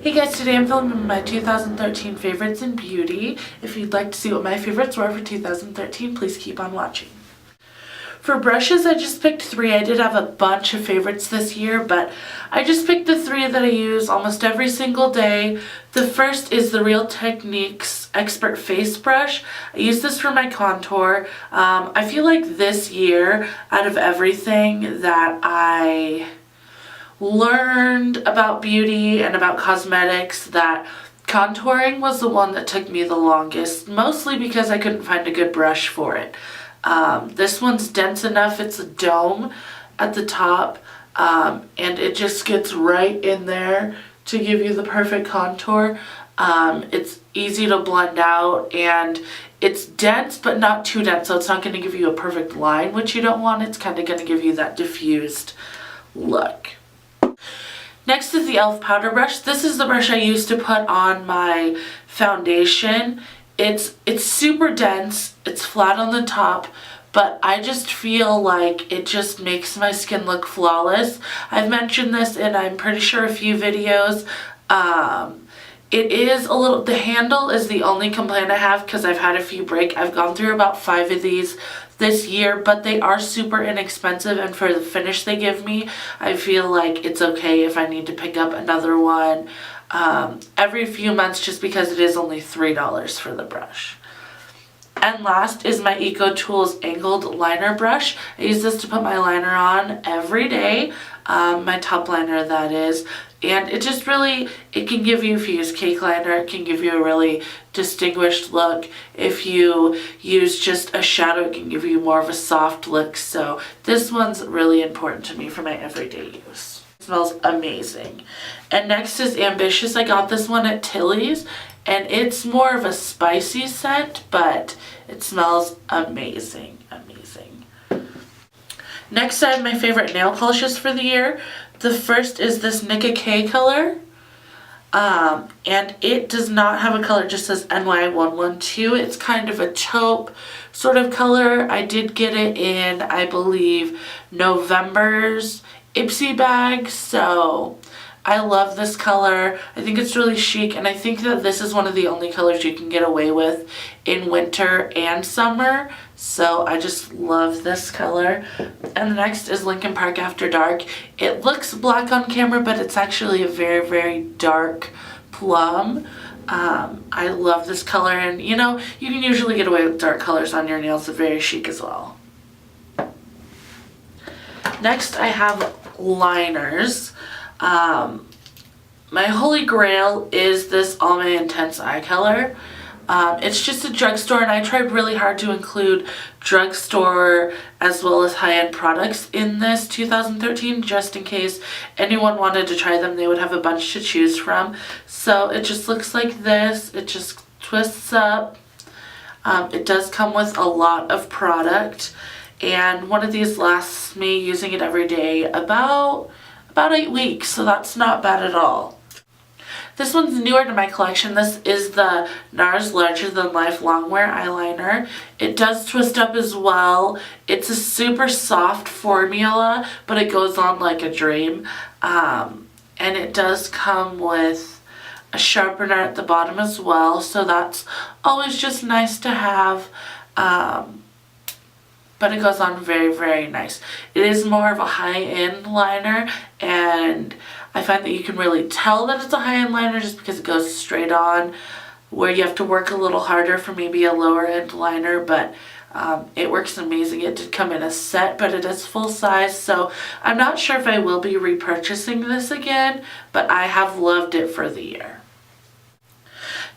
Hey guys, today I'm filming my 2013 favorites in beauty. If you'd like to see what my favorites were for 2013, please keep on watching. For brushes, I just picked 3. I did have a bunch of favorites this year, but I just picked the 3 that I use almost every single day. The first is the Real Techniques Expert Face Brush. I use this for my contour. I feel like this year, out of everything that I learned about beauty and about cosmetics, that contouring was the one that took me the longest, mostly because I couldn't find a good brush for it. This one's dense enough, it's a dome at the top, and it just gets right in there to give you the perfect contour. It's easy to blend out, and it's dense but not too dense, so it's not going to give you a perfect line, which you don't want. It's kind of going to give you that diffused look. Next is the e.l.f. powder brush. This is the brush I use to put on my foundation. It's super dense, it's flat on the top, but I just feel like it just makes my skin look flawless. I've mentioned this in, I'm pretty sure, a few videos. It is a little, the handle is the only complaint I have because I've had a few break. I've gone through about 5 of these this year, but they are super inexpensive, and for the finish they give me, I feel like it's okay if I need to pick up another one every few months, just because it is only $3 for the brush. And last is my EcoTools Angled Liner Brush. I use this to put my liner on every day, my top liner that is, and it just really, it can give you, if you use cake liner, it can give you a really distinguished look. If you use just a shadow, it can give you more of a soft look, so this one's really important to me for my everyday use. It smells amazing. And next is Ambitious. I got this one at Tilly's, and it's more of a spicy scent, but it smells amazing, amazing. Next, I have my favorite nail polishes for the year. The first is this Nicka K color, and it does not have a color, it just says NY112. It's kind of a taupe sort of color. I did get it in, I believe, November's Ipsy bag, so I love this color. I think it's really chic, and I think that this is one of the only colors you can get away with in winter and summer, so I just love this color. And the next is Linkin Park After Dark. It looks black on camera, but it's actually a very, very dark plum. I love this color, and you know, you can usually get away with dark colors on your nails. They're very chic as well. Next, I have liners. My holy grail is this Almay Intense Eye Color. It's just a drugstore, and I tried really hard to include drugstore as well as high-end products in this 2013, just in case anyone wanted to try them. They would have a bunch to choose from. So it just looks like this. It just twists up. It does come with a lot of product, and one of these lasts me, using it every day, about 8 weeks, so that's not bad at all. This one's newer to my collection. This is the NARS Larger Than Life Longwear Eyeliner. It does twist up as well. It's a super soft formula, but it goes on like a dream. And it does come with a sharpener at the bottom as well, so that's always just nice to have. But it goes on very, very nice. It is more of a high-end liner, and I find that you can really tell that it's a high-end liner just because it goes straight on, where you have to work a little harder for maybe a lower-end liner, but it works amazing. It did come in a set, but it is full size, so I'm not sure if I will be repurchasing this again, but I have loved it for the year.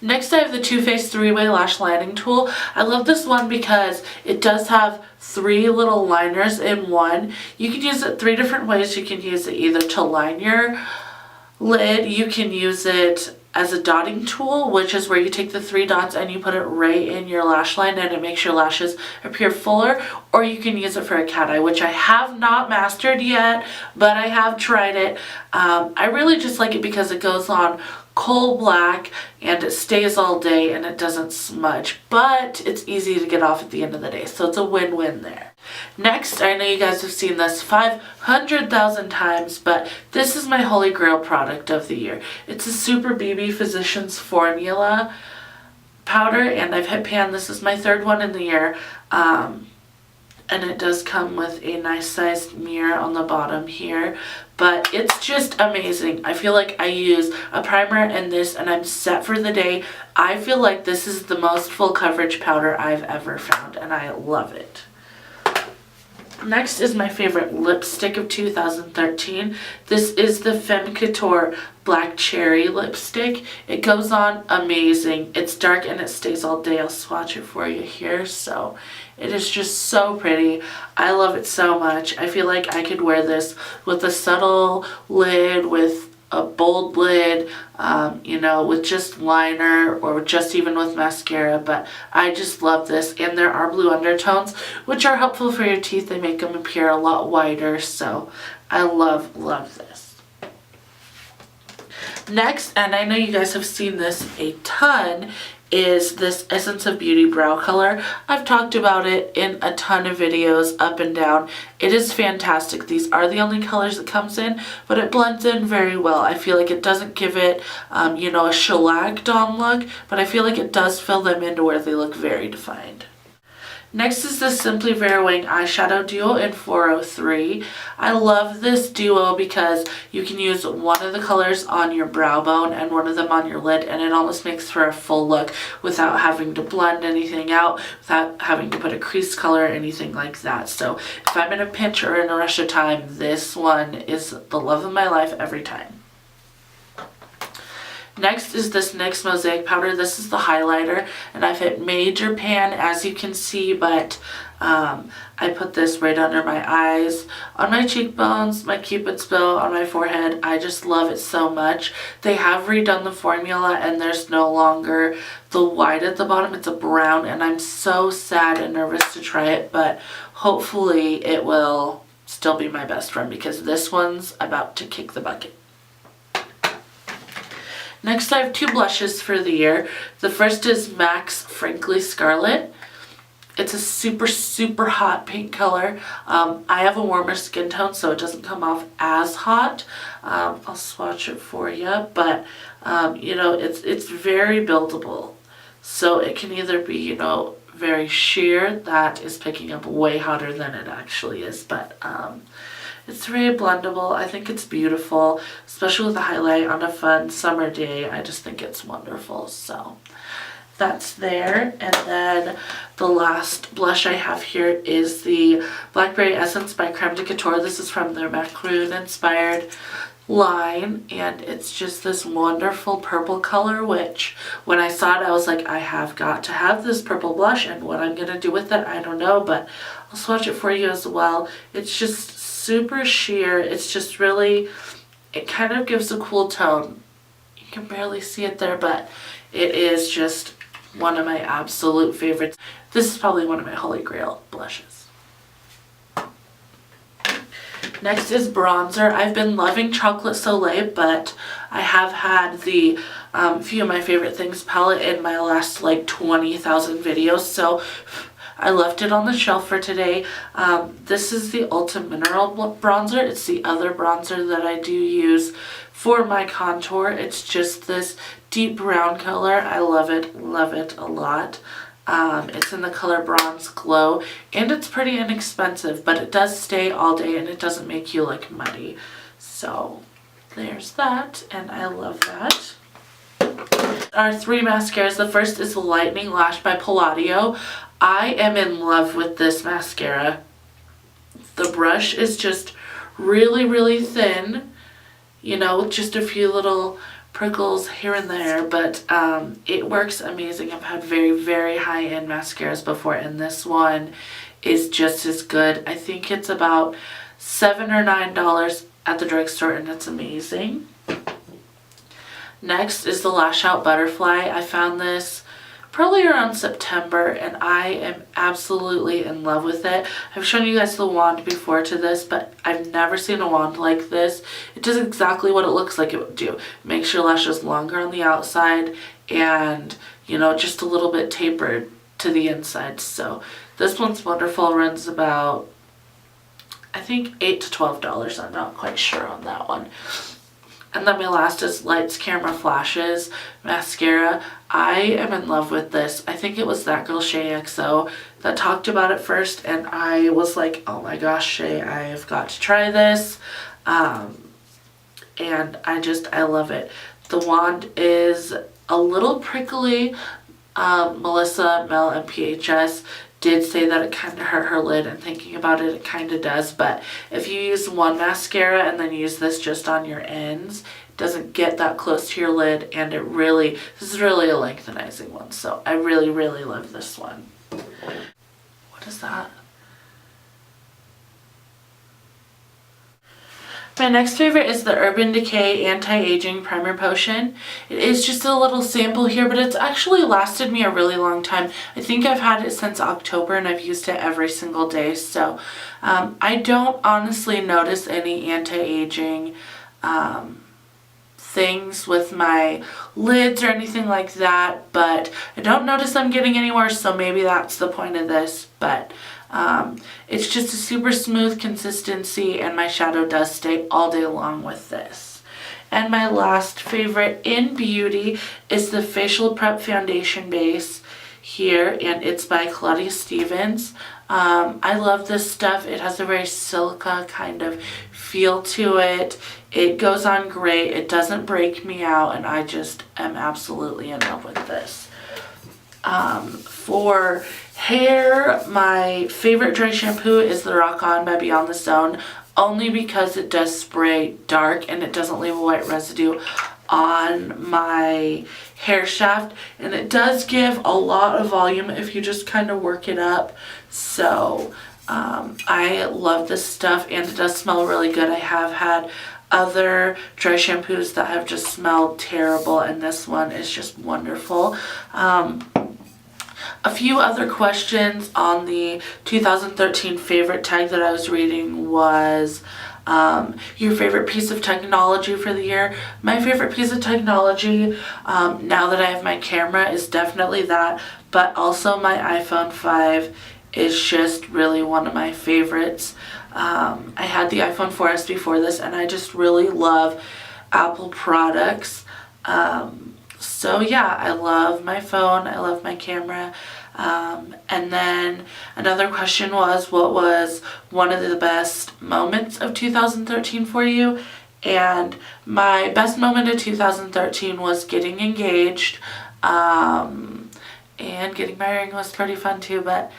Next, I have the Too Faced 3-Way Lash Lining Tool. I love this one because it does have 3 little liners in one. You can use it 3 different ways. You can use it either to line your lid, you can use it as a dotting tool, which is where you take the 3 dots and you put it right in your lash line and it makes your lashes appear fuller, or you can use it for a cat eye, which I have not mastered yet, but I have tried it. I really just like it because it goes on coal black and it stays all day and it doesn't smudge, but it's easy to get off at the end of the day, so it's a win-win there. Next, I know you guys have seen this 500,000 times, but this is my Holy Grail product of the year. It's a Super BB Physicians Formula powder, and I've hit pan. This is my third one in the year. And it does come with a nice sized mirror on the bottom here, but it's just amazing. I feel like I use a primer and this and I'm set for the day. I feel like this is the most full coverage powder I've ever found, and I love it. Next is my favorite lipstick of 2013. This is the Femme Couture Black Cherry lipstick. It goes on amazing. It's dark and it stays all day. I'll swatch it for you here. So it is just so pretty. I love it so much. I feel like I could wear this with a subtle lid, with a bold lid, you know, with just liner or just even with mascara, but I just love this. And there are blue undertones, which are helpful for your teeth. They make them appear a lot whiter, so I love this. Next, and I know you guys have seen this a ton, is this Essence of Beauty brow color. I've talked about it in a ton of videos up and down. It is fantastic. These are the only colors it comes in, but it blends in very well. I feel like it doesn't give it, you know, a shellacked on look, but I feel like it does fill them in to where they look very defined. Next is the Simply Vera Wang eyeshadow duo in 403. I love this duo because you can use one of the colors on your brow bone and one of them on your lid, and it almost makes for a full look without having to blend anything out, without having to put a crease color or anything like that. So if I'm in a pinch or in a rush of time, this one is the love of my life every time. Next is this NYX Mosaic powder. This is the highlighter, and I've hit major pan, as you can see, but I put this right under my eyes, on my cheekbones, my cupid's bow, on my forehead. I just love it so much. They have redone the formula, and there's no longer the white at the bottom. It's a brown, and I'm so sad and nervous to try it, but hopefully it will still be my best friend because this one's about to kick the bucket. Next, I have two blushes for the year. The first is MAC's Frankly Scarlet. It's a super hot pink color. I have a warmer skin tone, so it doesn't come off as hot. I'll swatch it for you, but you know, it's very buildable. So it can either be, you know, very sheer, that is picking up way hotter than it actually is, but it's very blendable. I think it's beautiful, especially with the highlight on a fun summer day. I just think it's wonderful. So that's there. And then the last blush I have here is the Blackberry Essence by Creme de Couture. This is from their macaroon inspired line, and it's just this wonderful purple color, which when I saw it I was like, I have got to have this purple blush, and what I'm gonna do with it I don't know, but I'll swatch it for you as well. It's just super sheer. It's just really, it kind of gives a cool tone. You can barely see it there, but it is just one of my absolute favorites. This is probably one of my Holy Grail blushes. Next is bronzer. I've been loving Chocolate Soleil, but I have had the Few of My Favorite Things palette in my last like 20,000 videos, so I left it on the shelf for today. This is the Ulta Mineral Bronzer. It's the other bronzer that I do use for my contour. It's just this deep brown color. I love it a lot. It's in the color Bronze Glow, and it's pretty inexpensive, but it does stay all day and it doesn't make you look muddy. So there's that, and I love that. Our three mascaras. The first is the Lightning Lash by Palladio. I am in love with this mascara. The brush is just really thin, you know, just a few little prickles here and there, but it works amazing. I've had very high-end mascaras before, and this one is just as good. I think it's about $7 or $9 at the drugstore, and it's amazing. Next is the Lash Out Butterfly. I found this probably around September, and I am absolutely in love with it. I've shown you guys the wand before to this, but I've never seen a wand like this. It does exactly what it looks like it would do. It makes your lashes longer on the outside and, you know, just a little bit tapered to the inside. So This one's wonderful. Runs about, I think, $8 to $12. I'm not quite sure on that one. And then my last is Lights Camera Flashes mascara. I am in love with this. I think it was that girl Shay XO that talked about it first, and I was like, oh my gosh, Shay, I've got to try this. And I love it. The wand is a little prickly. Melissa, Mel, and PHS did say that it kind of hurt her lid, and thinking about it, it kind of does. But if you use one mascara and then use this just on your ends, it doesn't get that close to your lid, and this is really a lengthenizing one. So I really, really love this one. What is that? My next favorite is the Urban Decay Anti-Aging Primer Potion. It is just a little sample here, but it's actually lasted me a really long time. I think I've had it since October, and I've used it every single day. So I don't honestly notice any anti-aging things with my lids or anything like that, but I don't notice them getting any worse, so maybe that's the point of this. But it's just a super smooth consistency, and my shadow does stay all day long with this. And my last favorite in beauty is the Facial Prep Foundation Base here, and it's by Claudia Stevens. I love this stuff. It has a very silica kind of feel to it. It goes on great. It doesn't break me out, and I just am absolutely in love with this. For hair, my favorite dry shampoo is the Rock On by Beyond the Zone, only because it does spray dark and it doesn't leave a white residue on my hair shaft, and it does give a lot of volume if you just kind of work it up. So I love this stuff, and it does smell really good. I have had other dry shampoos that have just smelled terrible, and this one is just wonderful. A few other questions on the 2013 favorite tag that I was reading was your favorite piece of technology for the year. My favorite piece of technology, now that I have my camera, is definitely that, but also my iPhone 5 is just really one of my favorites. I had the iPhone 4S before this, and I just really love Apple products. So yeah, I love my phone, I love my camera. And then another question was, what was one of the best moments of 2013 for you? And my best moment of 2013 was getting engaged, and getting my ring was pretty fun too, but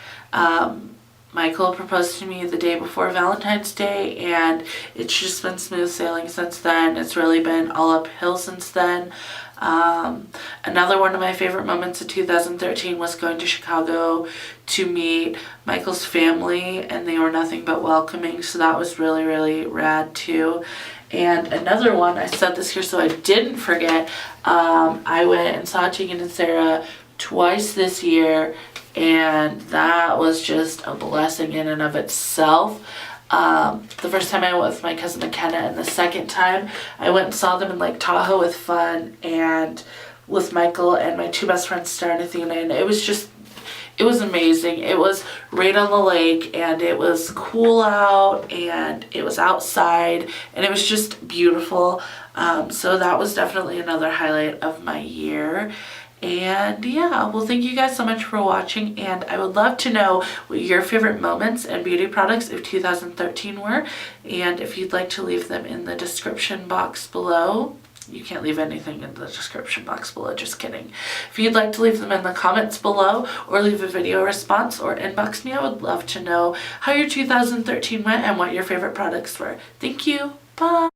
Michael proposed to me the day before Valentine's Day, and it's just been smooth sailing since then. It's really been all uphill since then. Another one of my favorite moments of 2013 was going to Chicago to meet Michael's family, and they were nothing but welcoming, so that was really, really rad too. And another one, I said this here so I didn't forget, I went and saw Tegan and Sarah twice this year, and that was just a blessing in and of itself. The first time I went with my cousin McKenna, and the second time I went and saw them in Lake Tahoe with Fun and with Michael and my two best friends, Star and Athena, and it was amazing. It was right on the lake, and it was cool out, and it was outside, and it was just beautiful. So that was definitely another highlight of my year. And yeah, well, thank you guys so much for watching, and I would love to know what your favorite moments and beauty products of 2013 were, and if you'd like to leave them in the description box below. You can't leave anything in the description box below, just kidding. If you'd like to leave them in the comments below, or leave a video response, or inbox me, I would love to know how your 2013 went and what your favorite products were. Thank you. Bye.